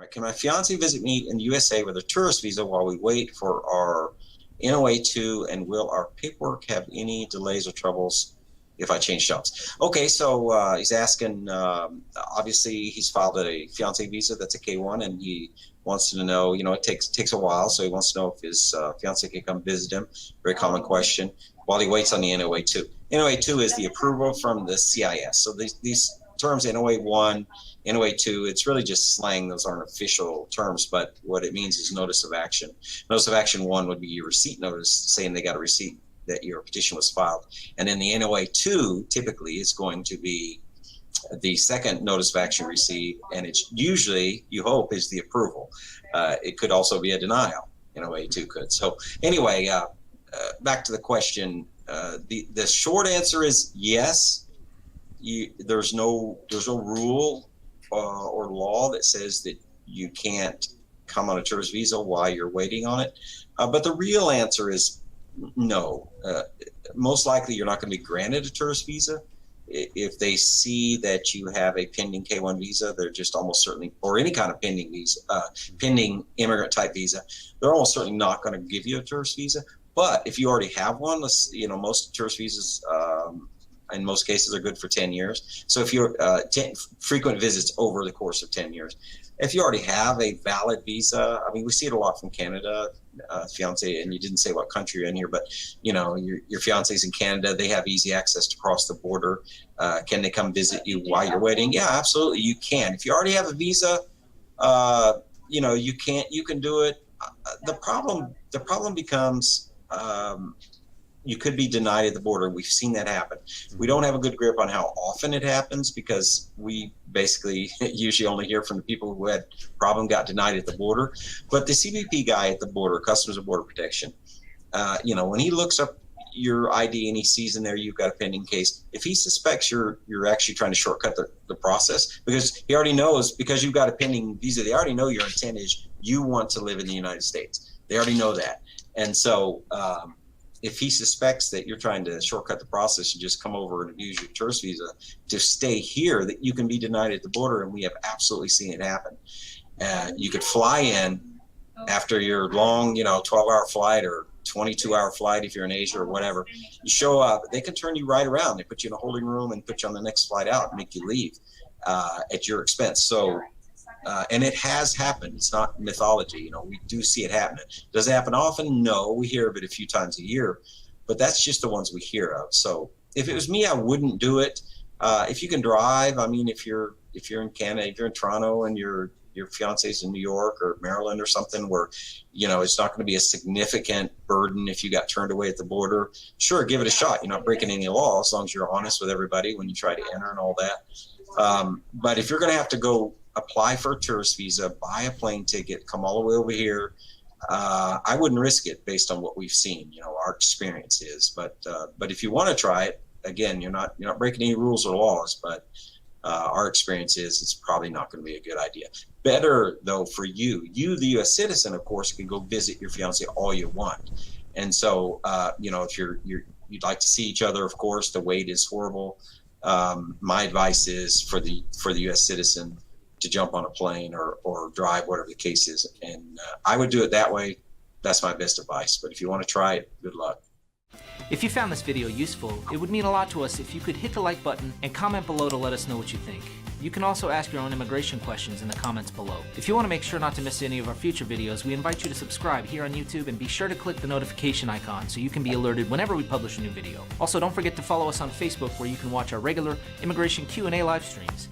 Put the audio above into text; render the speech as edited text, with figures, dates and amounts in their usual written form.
right, can my fiance visit me in the USA with a tourist visa while we wait for our NOA2, and will our paperwork have any delays or troubles if I change jobs? Okay, so he's asking, obviously he's filed a fiance visa, that's a K1, and he wants to know, it takes a while, so he wants to know if his fiance can come visit him. Very common question, while he waits on the NOA2. NOA2 is the approval from the CIS. So these terms, NOA1, NOA2, it's really just slang. Those aren't official terms, but what it means is notice of action. Notice of action 1 would be your receipt notice saying they got a receipt that your petition was filed. And then the NOA2 typically is going to be the second notice of action received, and it's usually, you hope, is the approval. It could also be a denial. NOA2 could. So anyway, back to the question. The short answer is yes. There's no rule or law that says that you can't come on a tourist visa while you're waiting on it. But the real answer is no. Most likely you're not going to be granted a tourist visa. If they see that you have a pending K1 visa, they're just almost certainly, or any kind of pending visa, pending immigrant type visa, they're almost certainly not going to give you a tourist visa. But if you already have one, most tourist visas in most cases are good for 10 years. So if you're frequent visits over the course of 10 years, if you already have a valid visa, I mean, we see it a lot from Canada, fiance, and you didn't say what country you're in here, but your fiance's in Canada, they have easy access to cross the border. Can they come visit you while you're waiting? Yeah, absolutely, you can. If you already have a visa, you can do it. The problem becomes, you could be denied at the border. We've seen that happen. We don't have a good grip on how often it happens because we basically usually only hear from the people who had problem got denied at the border. But the CBP guy at the border, Customs and Border Protection, when he looks up your ID and he sees in there you've got a pending case, if he suspects you're actually trying to shortcut the process, because he already knows, because you've got a pending visa, they already know your intent is you want to live in the United States. They already know that. And so if he suspects that you're trying to shortcut the process and just come over and use your tourist visa to stay here, that you can be denied at the border, and we have absolutely seen it happen. You could fly in after your long, 12-hour flight or 22-hour flight if you're in Asia or whatever. You show up, they can turn you right around. They put you in a holding room and put you on the next flight out and make you leave at your expense. So, and it has happened. It's not mythology. We do see it happen. Does it happen often? No, we hear of it a few times a year, but that's just the ones we hear of. So if it was me, I wouldn't do it. If you can drive, I mean, if you're in Canada, if you're in Toronto and your fiance's in New York or Maryland or something where, it's not going to be a significant burden if you got turned away at the border, sure, give it a shot. You're not breaking any law as long as you're honest with everybody when you try to enter and all that. But if you're going to have to go apply for a tourist visa, buy a plane ticket, come all the way over here, I wouldn't risk it based on what we've seen. Our experience is. But if you want to try it, again, you're not breaking any rules or laws. But our experience is it's probably not going to be a good idea. Better though for you, the U.S. citizen, of course, can go visit your fiance all you want. And so, if you'd like to see each other, of course, the wait is horrible. My advice is for the U.S. citizen to jump on a plane or drive, whatever the case is. And I would do it that way. That's my best advice. But if you want to try it, good luck. If you found this video useful, it would mean a lot to us if you could hit the like button and comment below to let us know what you think. You can also ask your own immigration questions in the comments below. If you want to make sure not to miss any of our future videos, we invite you to subscribe here on YouTube and be sure to click the notification icon so you can be alerted whenever we publish a new video. Also, don't forget to follow us on Facebook where you can watch our regular immigration Q&A live streams.